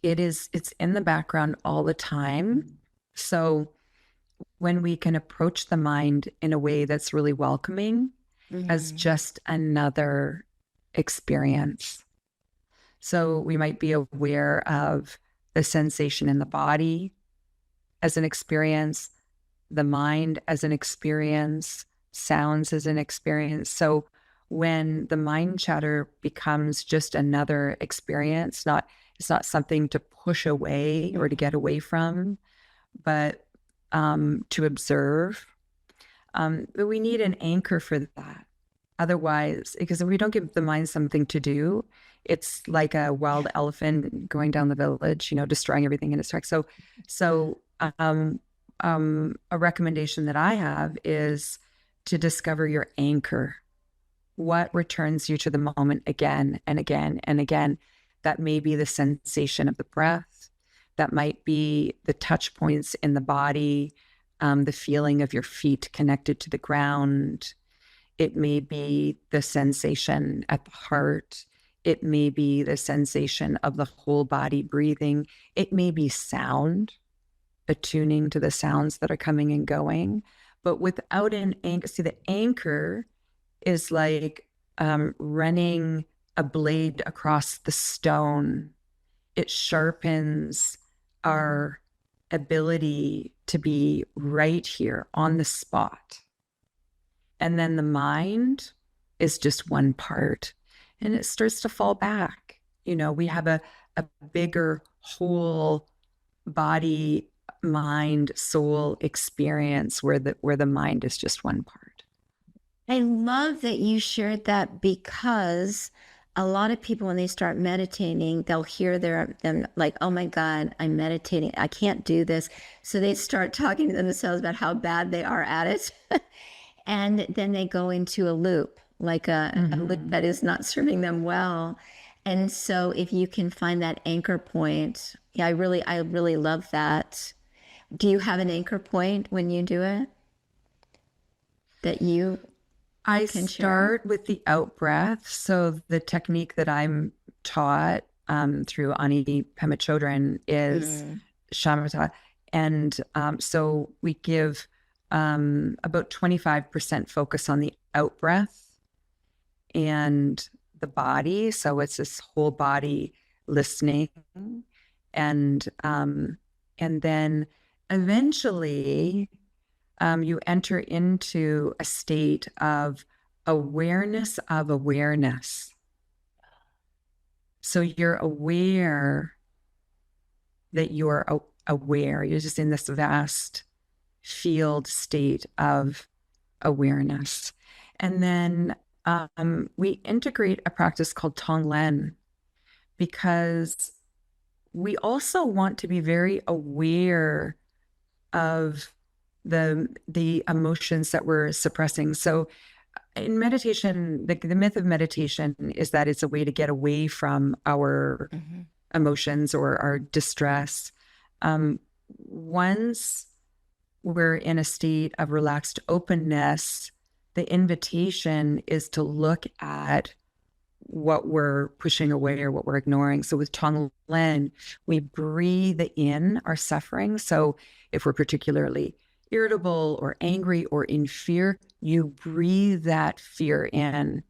It's in the background all the time. So when we can approach the mind in a way that's really welcoming as just another experience. So we might be aware of the sensation in the body as an experience, the mind as an experience, sounds as an experience. So when the mind chatter becomes just another experience, it's not something to push away or to get away from, but to observe. But we need an anchor for that. Otherwise, because if we don't give the mind something to do, it's like a wild elephant going down the village, destroying everything in its track. So a recommendation that I have is to discover your anchor. What returns you to the moment again and again and again? That may be the sensation of the breath. That might be the touch points in the body, the feeling of your feet connected to the ground. It may be the sensation at the heart. It may be the sensation of the whole body breathing. It may be sound, attuning to the sounds that are coming and going. But without an anchor, see, the anchor is like running a blade across the stone. It sharpens our ability to be right here on the spot. And then the mind is just one part, and it starts to fall back. We have a bigger whole body, mind, soul experience where the mind is just one part. I love that you shared that, because a lot of people, when they start meditating, they'll hear them like, oh my God, I'm meditating, I can't do this. So they start talking to themselves about how bad they are at it. And then they go into a loop, like a loop that is not serving them well. And so if you can find that anchor point, yeah, I really love that. Do you have an anchor point when you do it that you I can share? start with the out breath. So the technique that I'm taught through Ani Pema Chödrön is shamatha. And so we give about 25% focus on the out breath and the body. So it's this whole body listening. And then eventually you enter into a state of awareness of awareness. So you're aware that you're aware. You're just in this vast field state of awareness. And then we integrate a practice called Tonglen because we also want to be very aware of the emotions that we're suppressing. So in meditation, the myth of meditation is that it's a way to get away from our emotions or our distress. Once we're in a state of relaxed openness, the invitation is to look at what we're pushing away or what we're ignoring. So with Tonglen, we breathe in our suffering. So if we're particularly irritable or angry or in fear, you breathe that fear in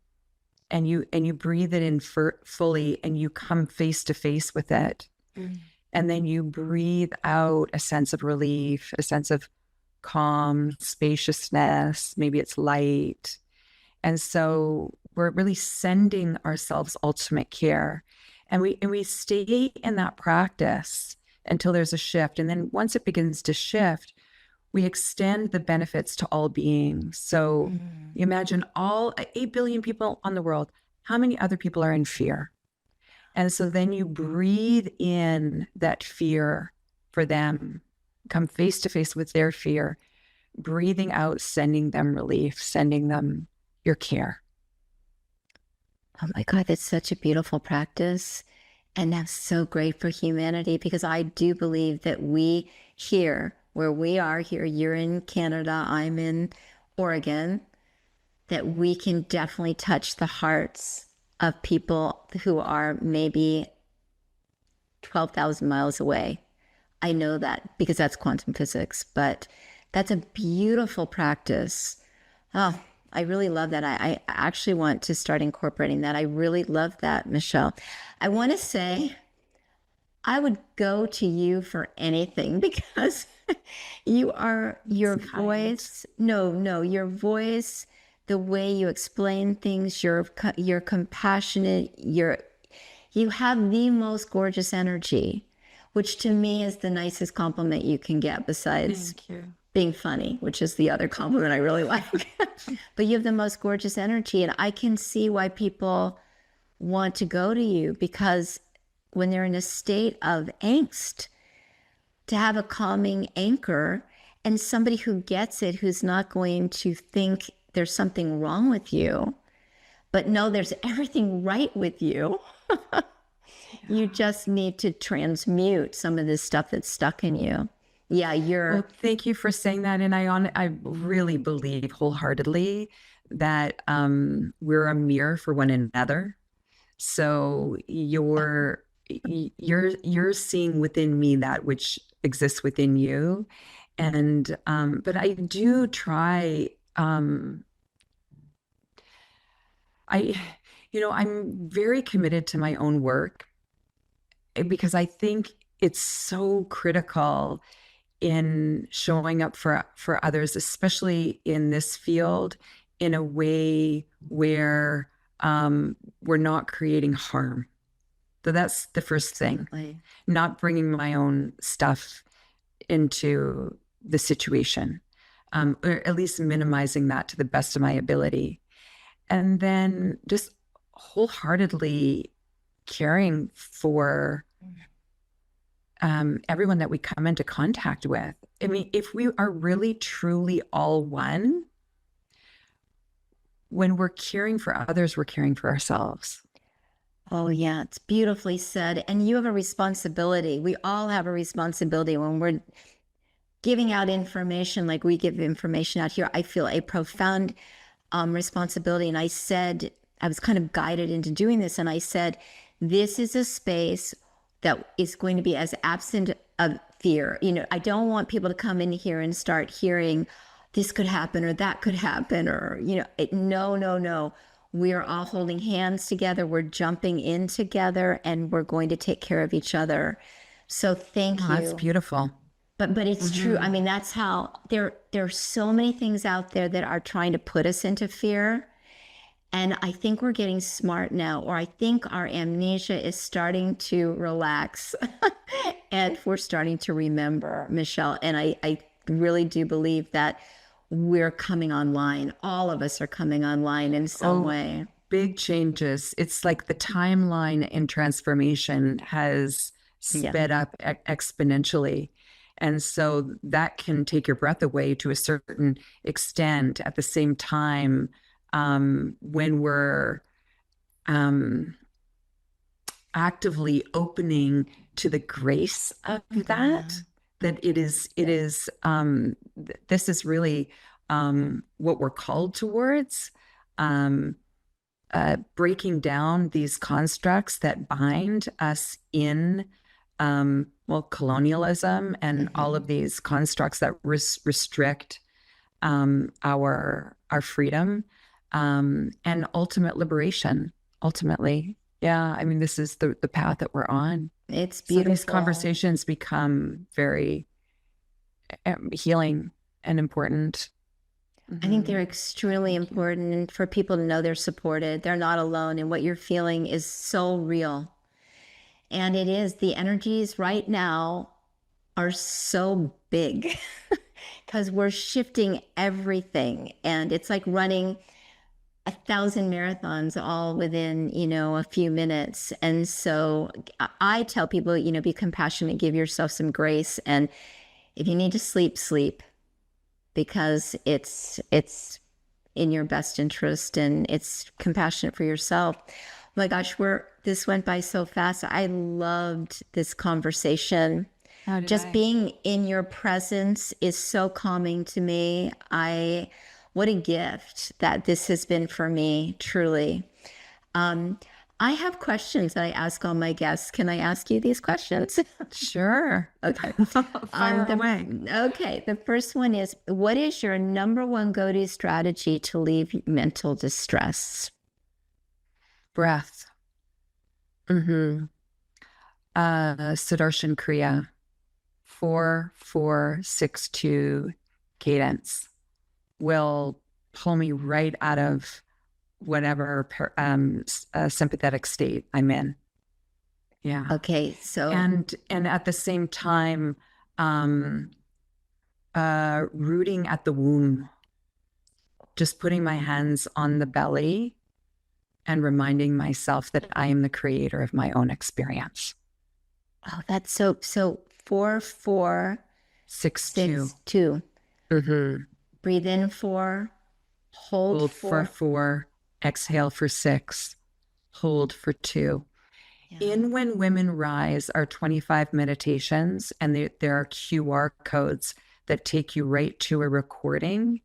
and you breathe it in fully and you come face to face with it. And then you breathe out a sense of relief, a sense of calm, spaciousness, maybe it's light. And so we're really sending ourselves ultimate care. And we stay in that practice until there's a shift. And then once it begins to shift, we extend the benefits to all beings. So you imagine all 8 billion people on the world, how many other people are in fear? And so then you breathe in that fear for them, come face to face with their fear, breathing out, sending them relief, sending them your care. Oh my God, that's such a beautiful practice. And that's so great for humanity because I do believe that we here, where we are here, you're in Canada, I'm in Oregon, that we can definitely touch the hearts of people who are maybe 12,000 miles away. I know that because that's quantum physics, but that's a beautiful practice. Oh, I really love that. I actually want to start incorporating that. I really love that, Michele. I want to say I would go to you for anything because you are your voice. No, your voice, the way you explain things, you're compassionate, you have the most gorgeous energy, which to me is the nicest compliment you can get besides being funny, which is the other compliment I really like. But you have the most gorgeous energy. And I can see why people want to go to you because when they're in a state of angst, to have a calming anchor and somebody who gets it, who's not going to think there's something wrong with you, but no, there's everything right with you. You just need to transmute some of this stuff that's stuck in you. Yeah, Well, thank you for saying that. And I really believe wholeheartedly that we're a mirror for one another. So you're seeing within me that which exists within you. And but I do try I'm very committed to my own work because I think it's so critical in showing up for others, especially in this field, in a way where we're not creating harm. So that's the first thing. Not bringing my own stuff into the situation, or at least minimizing that to the best of my ability. And then just wholeheartedly caring for everyone that we come into contact with. I mean, if we are really truly all one, when we're caring for others, we're caring for ourselves. Oh, yeah, it's beautifully said. And you have a responsibility. We all have a responsibility when we're giving out information like we give information out here. I feel a profound responsibility. And I said, I was kind of guided into doing this. And I said, this is a space that is going to be as absent of fear. You know, I don't want people to come in here and start hearing this could happen or that could happen or, you know, no, no, no. We are all holding hands together. We're jumping in together and we're going to take care of each other. So thank you. That's beautiful. But it's true. I mean, that's how there are so many things out there that are trying to put us into fear. And I think we're getting smart now, or I think our amnesia is starting to relax and we're starting to remember, Michele. And I really do believe that we're coming online. All of us are coming online in some way. Big changes. It's like the timeline in transformation has sped up exponentially. And so that can take your breath away to a certain extent. At the same time, when we're actively opening to the grace of that it is, this is really what we're called towards, breaking down these constructs that bind us in, colonialism and all of these constructs that restrict our freedom and ultimate liberation. Ultimately, yeah. I mean, this is the path that we're on. It's beautiful. So these conversations become very healing and important. I think they're extremely important for people to know they're supported. They're not alone. And what you're feeling is so real. And it is. The energies right now are so big because we're shifting everything. And it's like running 1,000 marathons all within, a few minutes. And so I tell people, be compassionate, give yourself some grace. And if you need to sleep, sleep, because it's in your best interest and it's compassionate for yourself. Oh my gosh, this went by so fast. I loved this conversation. Just being in your presence is so calming to me. What a gift that this has been for me, truly. I have questions that I ask all my guests. Can I ask you these questions? Sure. Okay. Fire away. Okay. The first one is, what is your number one go-to strategy to leave mental distress? Breath. Sudarshan Kriya. 4-4-6-2 cadence will pull me right out of whatever sympathetic state I'm in. Yeah. Okay. So and at the same time, rooting at the womb, just putting my hands on the belly and reminding myself that I am the creator of my own experience. Oh, that's so 4-4-6-2. Breathe in 4, hold for 4, exhale for 6, hold for 2. Yeah. In When Women Rise are 25 meditations, and there are QR codes that take you right to a recording.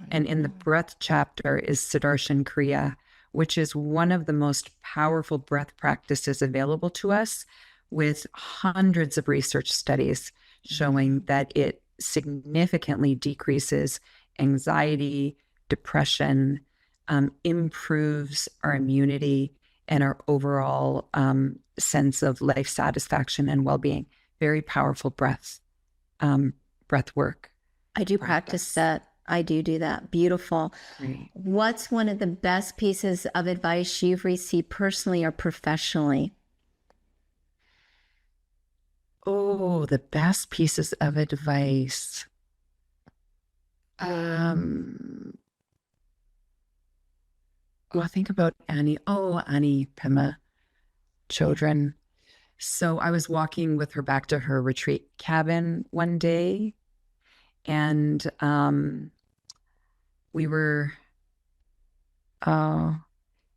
And in the breath chapter is Sudarshan Kriya, which is one of the most powerful breath practices available to us, with hundreds of research studies showing that it significantly decreases anxiety, depression, improves our immunity and our overall sense of life satisfaction and well-being. Very powerful breath work. I do practice that. I do that. Beautiful. Great. What's one of the best pieces of advice you've received personally or professionally? Oh, the best pieces of advice. Well, think about Annie. Oh, Annie Pema, Chödrön. So I was walking with her back to her retreat cabin one day, and we were Oh,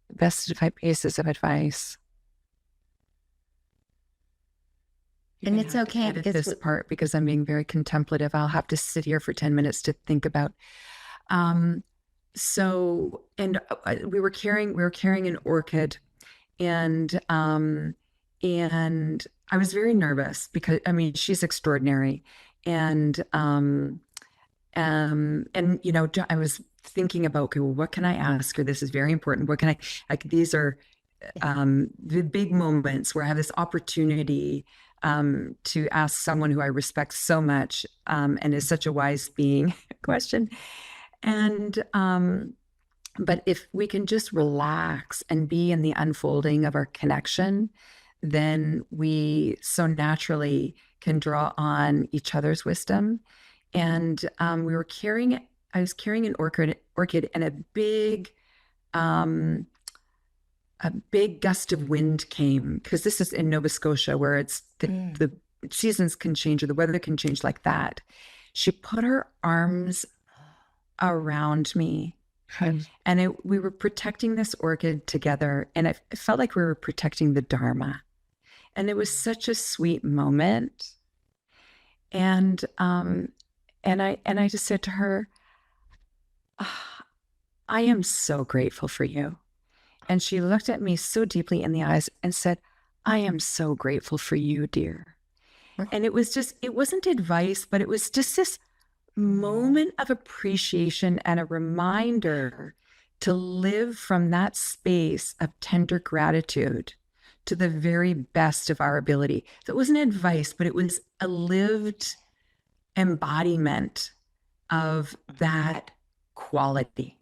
the best pieces of advice. And it's okay edit this part because I'm being very contemplative. I'll have to sit here for 10 minutes to think about. So, and we were carrying an orchid, and I was very nervous because, I mean, she's extraordinary. And, you know, I was thinking about, okay, well, what can I ask her? This is very important. What can I, like, these are the big moments where I have this opportunity to ask someone who I respect so much and is such a wise being question. And, but if we can just relax and be in the unfolding of our connection, then we so naturally can draw on each other's wisdom. And I was carrying an orchid and a big gust of wind came, because this is in Nova Scotia, where it's the seasons can change or the weather can change like that. She put her arms around me, and we were protecting this orchid together, and it felt like we were protecting the Dharma. And it was such a sweet moment. And I just said to her, I am so grateful for you. And she looked at me so deeply in the eyes and said, I am so grateful for you, dear. And it wasn't advice, but it was just this moment of appreciation and a reminder to live from that space of tender gratitude to the very best of our ability. So it wasn't advice, but it was a lived embodiment of that quality.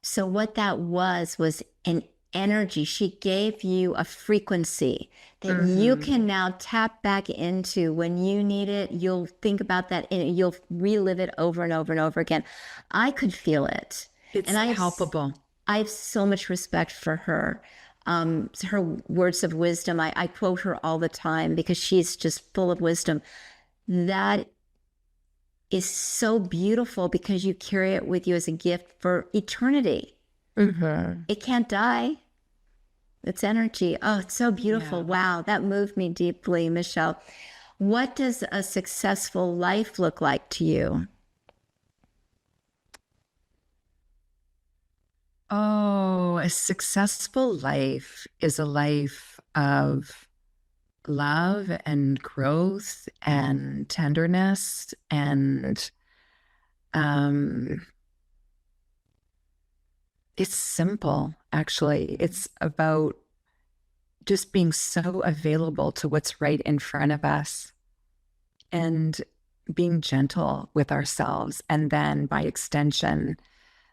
So what that was an energy. She gave you a frequency that you can now tap back into when you need it. You'll think about that and you'll relive it over and over and over again. I could feel it. It's palpable. I have so much respect for her. Her words of wisdom, I quote her all the time because she's just full of wisdom. That is so beautiful because you carry it with you as a gift for eternity. It can't die. It's energy. Oh, it's so beautiful. Yeah. Wow, that moved me deeply, Michele. What does a successful life look like to you? Oh, a successful life is a life of love and growth and tenderness and it's simple, actually. It's about just being so available to what's right in front of us and being gentle with ourselves. And then by extension,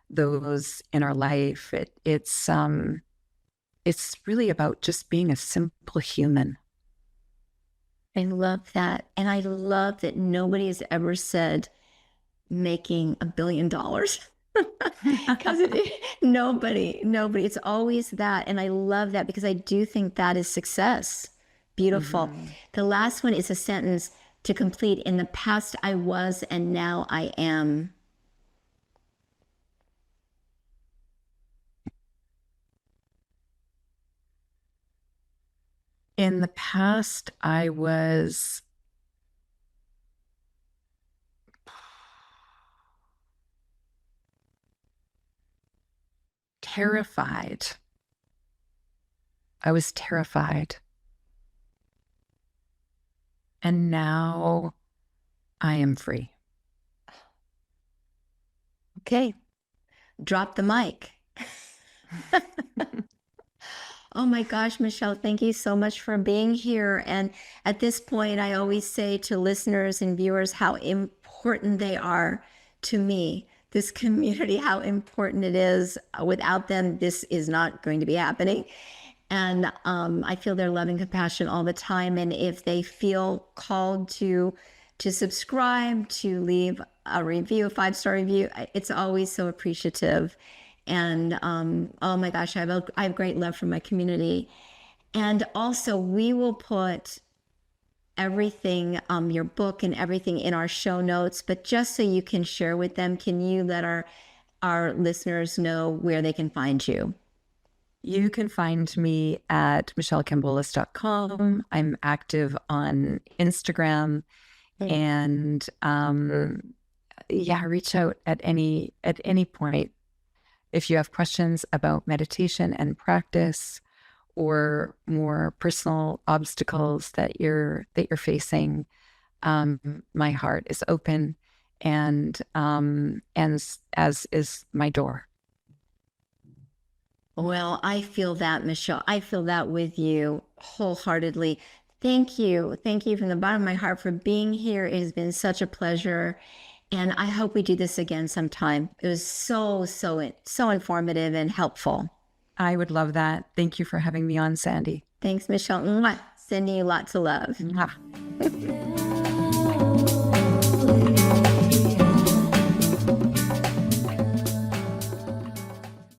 those in our life, it's really about just being a simple human. I love that. And I love that nobody has ever said making $1 billion. Because nobody, it's always that. And I love that because I do think that is success. Beautiful. The last one is a sentence to complete. In the past I was, and now I am. In the past, I was terrified. I was terrified. And now I am free. Okay. Drop the mic. Oh my gosh, Michele, thank you so much for being here. And at this point, I always say to listeners and viewers how important they are to me, this community, how important it is. Without them, this is not going to be happening. And I feel their love and compassion all the time. And if they feel called to subscribe, to leave a review, a 5-star review, it's always so appreciative. And oh my gosh, I have great love for my community. And also, we will put everything, your book and everything in our show notes. But just so you can share with them, can you let our our listeners know where they can find you? You can find me at michelekambolis.com. I'm active on Instagram, and reach out at any point if you have questions about meditation and practice, or more personal obstacles that you're facing. My heart is open, and as is my door. Well, I feel that, Michele. I feel that with you wholeheartedly. Thank you. Thank you from the bottom of my heart for being here. It has been such a pleasure. And I hope we do this again sometime. It was so informative and helpful. I would love that. Thank you for having me on, Sandy. Thanks, Michele. Mwah. Sending you lots of love. Mwah.